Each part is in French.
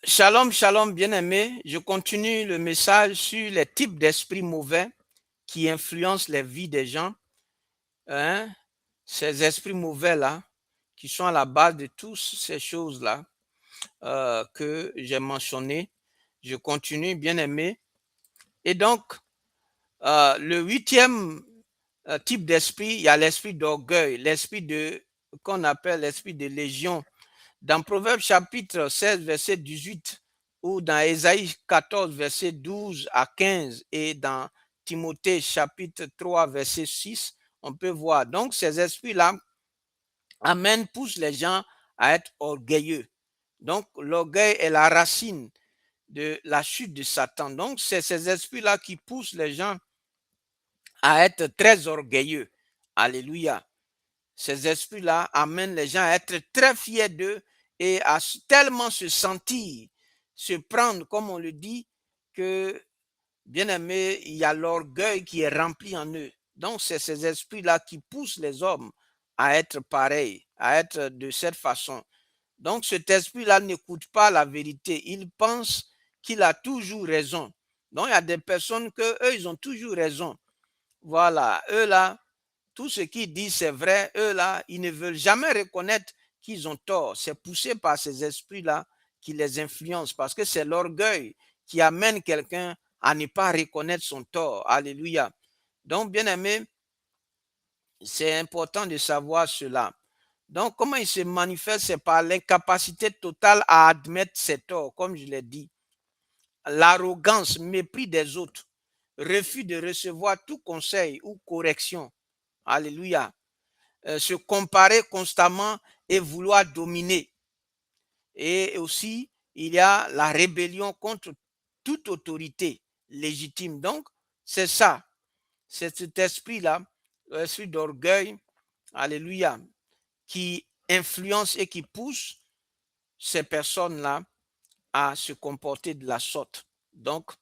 Shalom, shalom, bien-aimés. Je continue le message sur les types d'esprits mauvais qui influencent les vies des gens. Hein? Ces esprits mauvais-là, qui sont à la base de toutes ces choses-là que j'ai mentionnées. Je continue, bien-aimés. Et donc, le huitième type d'esprit, il y a l'esprit d'orgueil, l'esprit qu'on appelle l'esprit de légion. Dans Proverbes chapitre 16, verset 18, ou dans Ésaïe 14, verset 12 à 15, et dans Timothée chapitre 3, verset 6, on peut voir. Donc, ces esprits-là poussent les gens à être orgueilleux. Donc, l'orgueil est la racine de la chute de Satan. Donc, c'est ces esprits-là qui poussent les gens à être très orgueilleux. Alléluia. Ces esprits-là amènent les gens à être très fiers d'eux et à tellement se sentir, se prendre, comme on le dit, que, bien aimé, il y a l'orgueil qui est rempli en eux. Donc, c'est ces esprits-là qui poussent les hommes à être pareils, à être de cette façon. Donc, cet esprit-là n'écoute pas la vérité. Il pense qu'il a toujours raison. Donc, il y a des personnes que eux, ils ont toujours raison. Voilà, eux là, tout ce qu'ils disent, c'est vrai. Eux là, ils ne veulent jamais reconnaître qu'ils ont tort. C'est poussé par ces esprits-là qui les influencent parce que c'est l'orgueil qui amène quelqu'un à ne pas reconnaître son tort. Alléluia. Donc, bien aimé, c'est important de savoir cela. Donc, comment il se manifeste, c'est par l'incapacité totale à admettre ses torts, comme je l'ai dit. L'arrogance, mépris des autres, refus de recevoir tout conseil ou correction. Alléluia. Se comparer constamment et vouloir dominer. Et aussi, il y a la rébellion contre toute autorité légitime. Donc, c'est ça. C'est cet esprit-là, l'esprit d'orgueil, alléluia, qui influence et qui pousse ces personnes-là à se comporter de la sorte. Donc,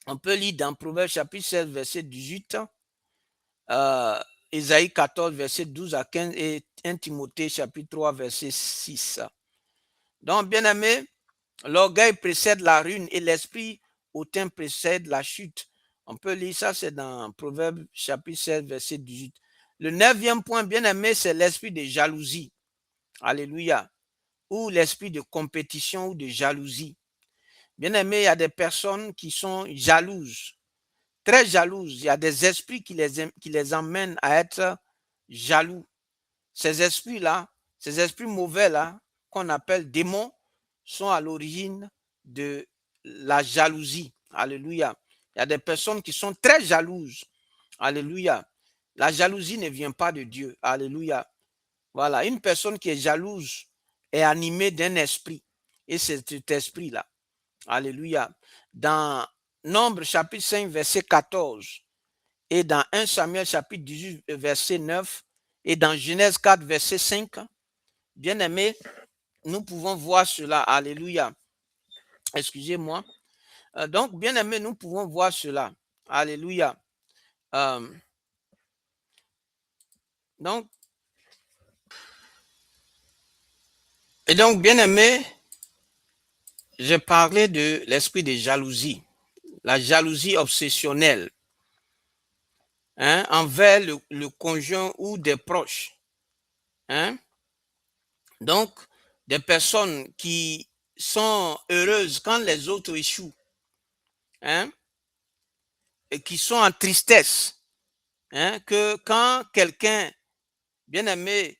on peut lire dans Proverbes chapitre 16, verset 18, Ésaïe 14, verset 12 à 15 et 1 Timothée chapitre 3, verset 6. Donc, bien aimé, l'orgueil précède la ruine et l'esprit hautain précède la chute. On peut lire ça, c'est dans Proverbes chapitre 16, verset 18. Le neuvième point, bien aimé, c'est l'esprit de jalousie. Alléluia. Ou l'esprit de compétition ou de jalousie. Bien aimé, il y a des personnes qui sont jalouses, très jalouses. Il y a des esprits qui les emmènent à être jaloux. Ces esprits-là, ces esprits mauvais-là, qu'on appelle démons, sont à l'origine de la jalousie. Alléluia. Il y a des personnes qui sont très jalouses. Alléluia. La jalousie ne vient pas de Dieu. Alléluia. Voilà. Une personne qui est jalouse est animée d'un esprit. Et c'est cet esprit-là. Alléluia. Dans Nombre chapitre 5, verset 14, et dans 1 Samuel chapitre 18, verset 9, et dans Genèse 4, verset 5, bien aimé, nous pouvons voir cela. Alléluia. Excusez-moi. Donc, bien aimé, nous pouvons voir cela. Alléluia. Euh, donc, bien aimé, j'ai parlé de l'esprit de jalousie, la jalousie obsessionnelle, hein, envers le conjoint ou des proches. Hein. Donc, des personnes qui sont heureuses quand les autres échouent, hein, et qui sont en tristesse, hein, que quand quelqu'un, bien aimé,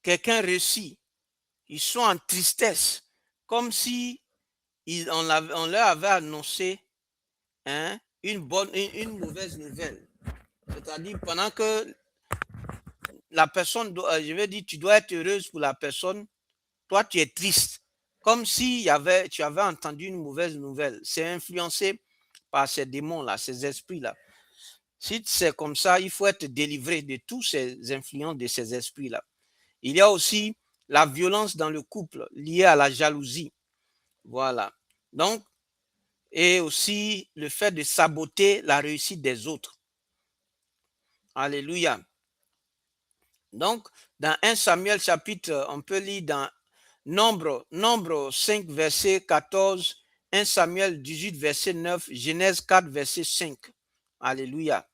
quelqu'un réussit, ils sont en tristesse, comme si on leur avait annoncé, hein, une mauvaise nouvelle. C'est-à-dire, pendant que la personne, je veux dire, tu dois être heureuse pour la personne, toi, tu es triste. Comme si tu avais entendu une mauvaise nouvelle. C'est influencé par ces démons-là, ces esprits-là. Si c'est comme ça, il faut être délivré de tous ces influences de ces esprits-là. Il y a aussi la violence dans le couple liée à la jalousie. Voilà. Donc, et aussi le fait de saboter la réussite des autres. Alléluia. Donc, dans 1 Samuel chapitre, on peut lire dans Nombre 5, verset 14, 1 Samuel 18, verset 9, Genèse 4, verset 5. Alléluia.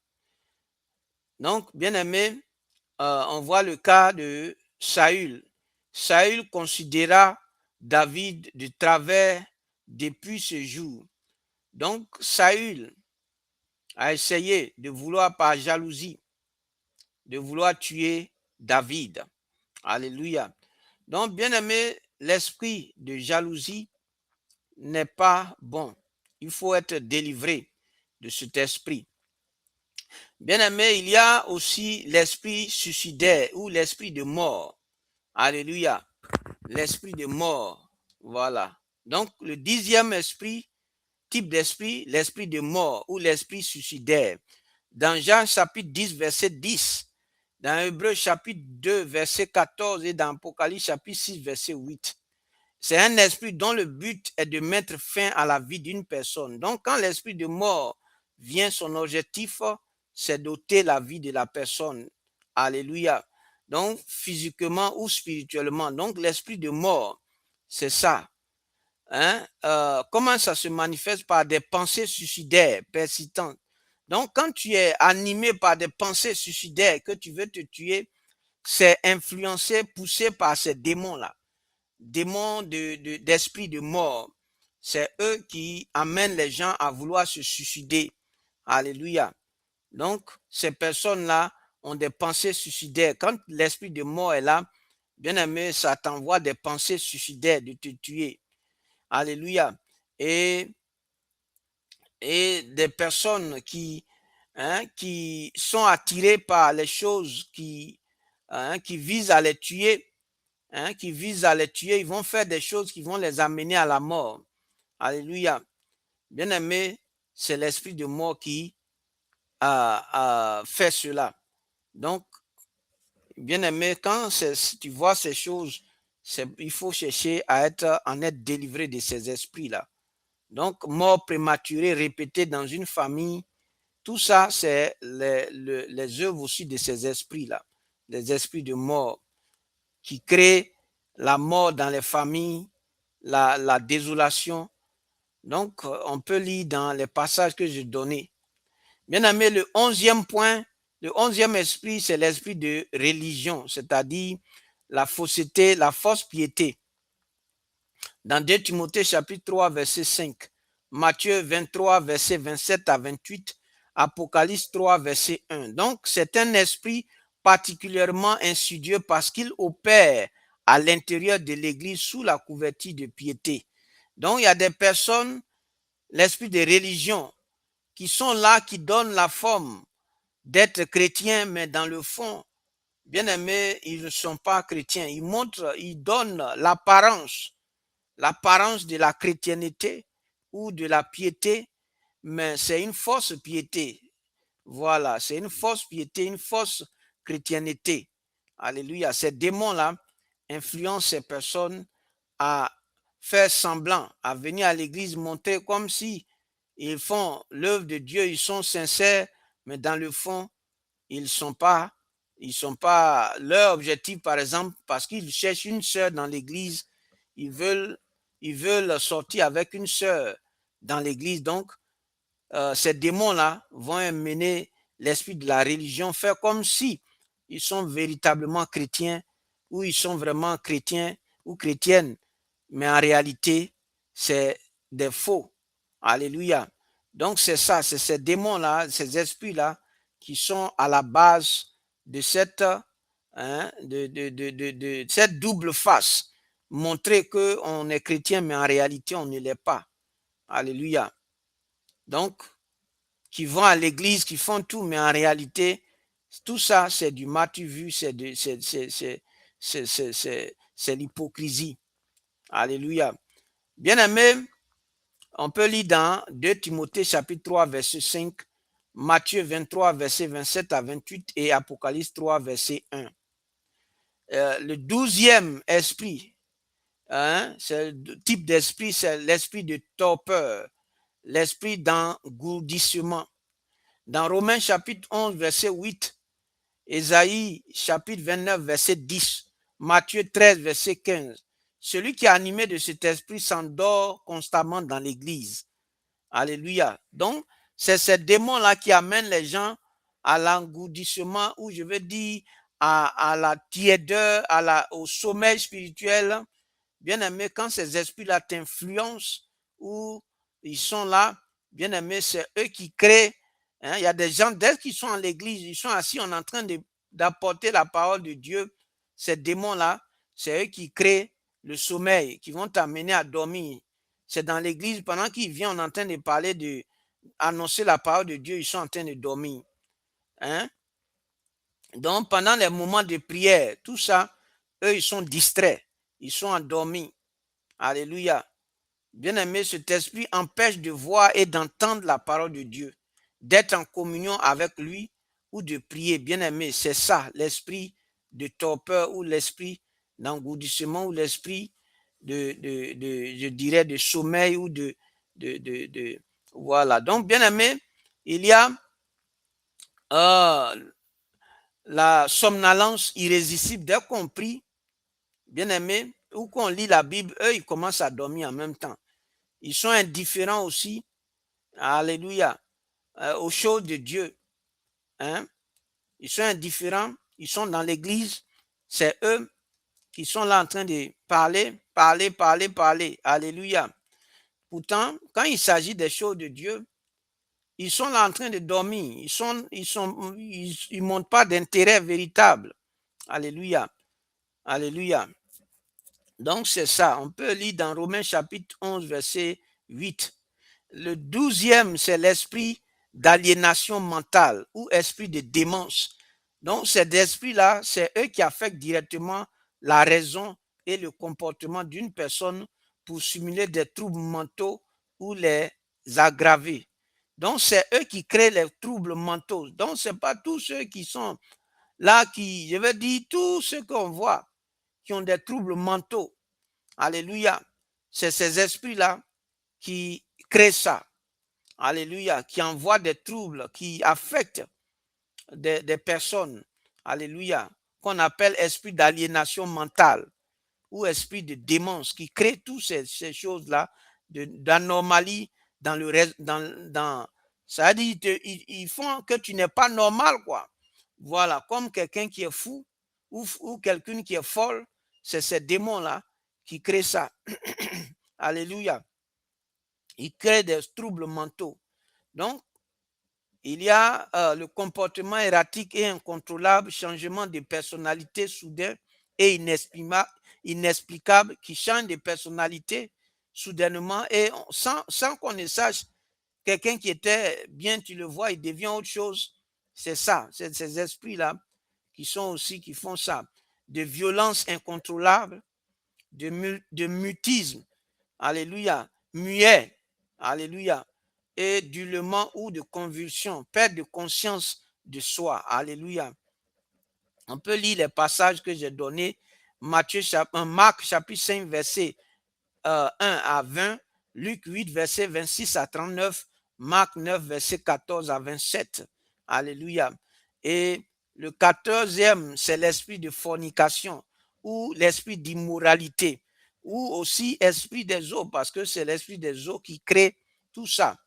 Donc, bien aimé, on voit le cas de Saül. Saül considéra David de travers depuis ce jour. Donc, Saül a essayé de vouloir par jalousie, de vouloir tuer David. Alléluia. Donc, bien aimé, l'esprit de jalousie n'est pas bon. Il faut être délivré de cet esprit. Bien aimé, il y a aussi l'esprit suicidaire ou l'esprit de mort. Alléluia. L'esprit de mort. Voilà. Donc, le 10e esprit, type d'esprit, l'esprit de mort ou l'esprit suicidaire. Dans Jean chapitre 10, verset 10, dans Hébreux chapitre 2, verset 14 et dans Apocalypse chapitre 6, verset 8. C'est un esprit dont le but est de mettre fin à la vie d'une personne. Donc, quand l'esprit de mort vient, son objectif, c'est d'ôter la vie de la personne. Alléluia. Donc, physiquement ou spirituellement. Donc, l'esprit de mort, c'est ça. Hein? Comment ça se manifeste? Par des pensées suicidaires persistantes. Donc, quand tu es animé par des pensées suicidaires que tu veux te tuer, c'est influencé, poussé par ces démons-là. Démons d'esprit de mort. C'est eux qui amènent les gens à vouloir se suicider. Alléluia. Donc, ces personnes-là ont des pensées suicidaires. Quand l'esprit de mort est là, bien aimé, ça t'envoie des pensées suicidaires de te tuer. Alléluia. Et des personnes qui sont attirées par les choses qui visent à les tuer, qui visent à les tuer, ils vont faire des choses qui vont les amener à la mort. Alléluia. Bien aimé, c'est l'esprit de mort qui a fait cela. Donc, bien aimé, quand tu vois ces choses, il faut chercher à en être délivré de ces esprits-là. Donc, mort prématurée répétée dans une famille, tout ça, c'est les œuvres aussi de ces esprits-là, les esprits de mort qui créent la mort dans les familles, la désolation. Donc, on peut lire dans les passages que j'ai donnés. Bien aimé, le 11e point, le 11e esprit, c'est l'esprit de religion, c'est-à-dire la fausseté, la fausse piété. Dans 2 Timothée chapitre 3, verset 5, Matthieu 23, verset 27 à 28, Apocalypse 3, verset 1. Donc, c'est un esprit particulièrement insidieux parce qu'il opère à l'intérieur de l'Église sous la couverture de piété. Donc, il y a des personnes, l'esprit de religion, qui sont là, qui donnent la forme d'être chrétiens, mais dans le fond, bien aimés, ils ne sont pas chrétiens. Ils donnent l'apparence de la chrétienté ou de la piété, mais c'est une fausse piété. Voilà, c'est une fausse piété, une fausse chrétienté. Alléluia. Ces démons-là influencent ces personnes à faire semblant, à venir à l'église montrer comme si ils font l'œuvre de Dieu, ils sont sincères, mais dans le fond, ils sont pas leur objectif, par exemple, parce qu'ils cherchent une sœur dans l'église, ils veulent sortir avec une sœur dans l'église. Donc, ces démons-là vont amener l'esprit de la religion, faire comme si ils sont véritablement chrétiens ou ils sont vraiment chrétiens ou chrétiennes, mais en réalité, c'est des faux. Alléluia. Donc, c'est ça, c'est ces démons-là, ces esprits-là qui sont à la base de cette, cette double face. Montrer qu'on est chrétien, mais en réalité, on ne l'est pas. Alléluia. Donc, qui vont à l'église, qui font tout, mais en réalité, tout ça, c'est du matu vu, c'est l'hypocrisie. Alléluia. Bien aimé, on peut lire dans 2 Timothée chapitre 3, verset 5, Matthieu 23, verset 27 à 28 et Apocalypse 3, verset 1. Le 12e esprit, c'est le type d'esprit, c'est l'esprit de torpeur, l'esprit d'engourdissement. Dans Romains chapitre 11, verset 8, Ésaïe chapitre 29, verset 10, Matthieu 13, verset 15, celui qui est animé de cet esprit s'endort constamment dans l'église. Alléluia. Donc, c'est ce démon-là qui amène les gens à l'engourdissement, ou je veux dire à la tiédeur, au sommeil spirituel. Bien aimé, quand ces esprits-là t'influencent, ou ils sont là, bien aimé, c'est eux qui créent. Hein, il y a des gens, dès qu'ils sont en l'église, ils sont assis, on est en train d'apporter la parole de Dieu. Ces démons-là, c'est eux qui créent le sommeil, qui vont t'amener à dormir. C'est dans l'église, pendant qu'ils viennent, on est en train de parler, annoncer la parole de Dieu, ils sont en train de dormir. Hein? Donc, pendant les moments de prière, tout ça, eux, ils sont distraits, ils sont endormis. Alléluia. Bien-aimé, cet esprit empêche de voir et d'entendre la parole de Dieu, d'être en communion avec lui ou de prier. Bien-aimé, c'est ça, l'esprit de torpeur ou l'esprit d'engourdissement ou l'esprit je dirais, de sommeil ou voilà. Donc, bien-aimé, il y a la somnolence irrésistible. Dès qu'on prie, bien-aimé, ou qu'on lit la Bible, eux, ils commencent à dormir en même temps. Ils sont indifférents aussi, alléluia, aux choses de Dieu. Hein? Ils sont indifférents, ils sont dans l'église, c'est eux qui sont là en train de parler, alléluia. Pourtant, quand il s'agit des choses de Dieu, ils sont là en train de dormir, ils montrent pas d'intérêt véritable. Alléluia, alléluia. Donc c'est ça, on peut lire dans Romains chapitre 11, verset 8. Le 12e, c'est l'esprit d'aliénation mentale ou esprit de démence. Donc, cet esprit-là, c'est eux qui affectent directement la raison et le comportement d'une personne pour simuler des troubles mentaux ou les aggraver. Donc, c'est eux qui créent les troubles mentaux. Donc, ce n'est pas tous ceux qui sont là je veux dire, tous ceux qu'on voit qui ont des troubles mentaux. Alléluia. C'est ces esprits-là qui créent ça. Alléluia, qui envoie des troubles, qui affectent des personnes, alléluia, qu'on appelle esprit d'aliénation mentale ou esprit de démence, qui crée toutes ces choses-là d'anormalie ça veut dire ils font que tu n'es pas normal, quoi. Voilà, comme quelqu'un qui est fou ou quelqu'un qui est folle, c'est ces démons-là qui créent ça. Alléluia. Ils créent des troubles mentaux. Donc, il y a le comportement erratique et incontrôlable, changement de personnalité soudain et inexplicable qui change de personnalité soudainement et sans qu'on ne sache, quelqu'un qui était bien, tu le vois, il devient autre chose. C'est ça, c'est ces esprits-là qui font ça. De violence incontrôlable, de mutisme, alléluia, muet, alléluia, et d'hurlement ou de convulsion, perte de conscience de soi, alléluia. On peut lire les passages que j'ai donnés, Marc chapitre 5, verset 1 à 20, Luc 8, verset 26 à 39, Marc 9, verset 14 à 27, alléluia. Et le 14e, c'est l'esprit de fornication ou l'esprit d'immoralité ou aussi esprit des eaux, parce que c'est l'esprit des eaux qui crée tout ça.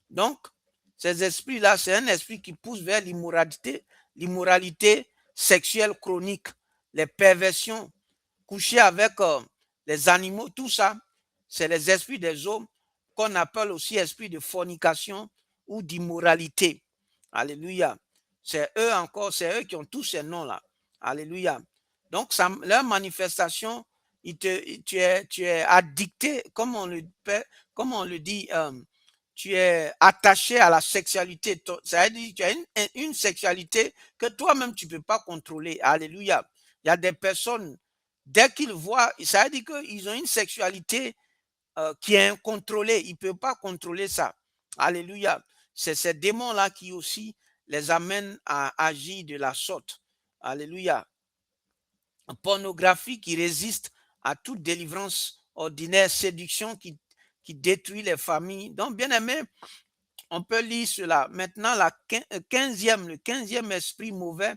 Donc, ces esprits-là, c'est un esprit qui pousse vers l'immoralité sexuelle chronique, les perversions, coucher avec les animaux, tout ça, c'est les esprits des eaux qu'on appelle aussi esprits de fornication ou d'immoralité. Alléluia. C'est eux encore, c'est eux qui ont tous ces noms-là. Alléluia. Donc, leur manifestation, tu es addicté, comme on le dit, tu es attaché à la sexualité. Ça veut dire que tu as une sexualité que toi-même, tu ne peux pas contrôler. Alléluia. Il y a des personnes, dès qu'ils voient, ça veut dire qu'ils ont une sexualité qui est incontrôlée. Ils ne peuvent pas contrôler ça. Alléluia. C'est ces démons-là qui aussi les amènent à agir de la sorte. Alléluia. Pornographie qui résiste à toute délivrance ordinaire, séduction qui détruit les familles. Donc, bien aimé, on peut lire cela. Maintenant, le 15e esprit mauvais,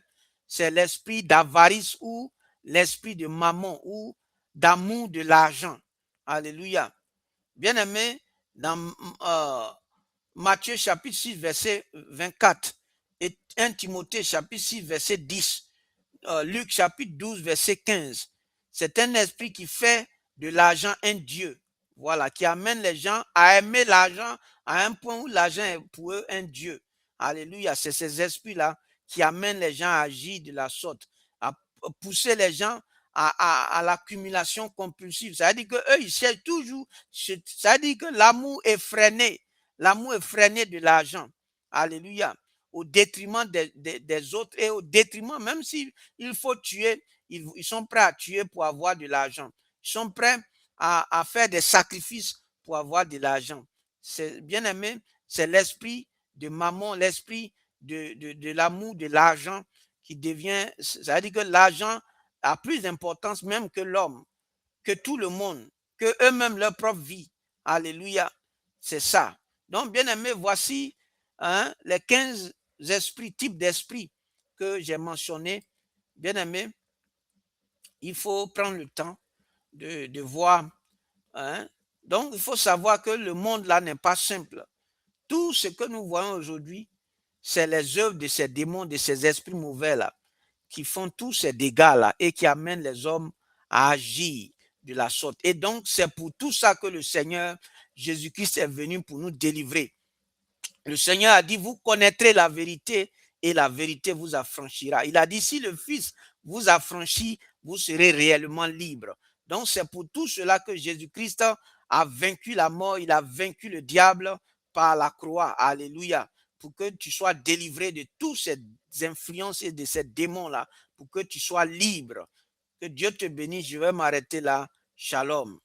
c'est l'esprit d'avarice ou l'esprit de mammon ou d'amour de l'argent. Alléluia. Bien-aimé, dans Matthieu chapitre 6, verset 24 et 1 Timothée chapitre 6, verset 10, Luc chapitre 12, verset 15. C'est un esprit qui fait de l'argent un Dieu. Voilà, qui amène les gens à aimer l'argent à un point où l'argent est pour eux un Dieu. Alléluia. C'est ces esprits-là qui amènent les gens à agir de la sorte, à pousser les gens à l'accumulation compulsive. Ça veut dire qu'eux, ils cherchent toujours, ça veut dire que l'amour est freiné. L'amour est freiné de l'argent. Alléluia. Au détriment des autres et au détriment, même s'il faut tuer, ils sont prêts à tuer pour avoir de l'argent. Ils sont prêts à faire des sacrifices pour avoir de l'argent. C'est bien aimé, c'est l'esprit de maman, l'esprit de l'amour de l'argent qui devient, ça veut dire que l'argent a plus d'importance même que l'homme, que tout le monde, que eux-mêmes leur propre vie. Alléluia. C'est ça. Donc, bien aimé, voici les 15 esprits, types d'esprits que j'ai mentionnés. Bien aimé, il faut prendre le temps de voir. Donc, il faut savoir que le monde là n'est pas simple. Tout ce que nous voyons aujourd'hui, c'est les œuvres de ces démons, de ces esprits mauvais là, qui font tous ces dégâts là et qui amènent les hommes à agir de la sorte. Et donc, c'est pour tout ça que le Seigneur Jésus-Christ est venu pour nous délivrer. Le Seigneur a dit, vous connaîtrez la vérité et la vérité vous affranchira. Il a dit, si le Fils vous affranchit, vous serez réellement libre. Donc, c'est pour tout cela que Jésus-Christ a vaincu la mort, il a vaincu le diable par la croix. Alléluia. Pour que tu sois délivré de toutes ces influences et de ces démons-là, pour que tu sois libre. Que Dieu te bénisse. Je vais m'arrêter là. Shalom.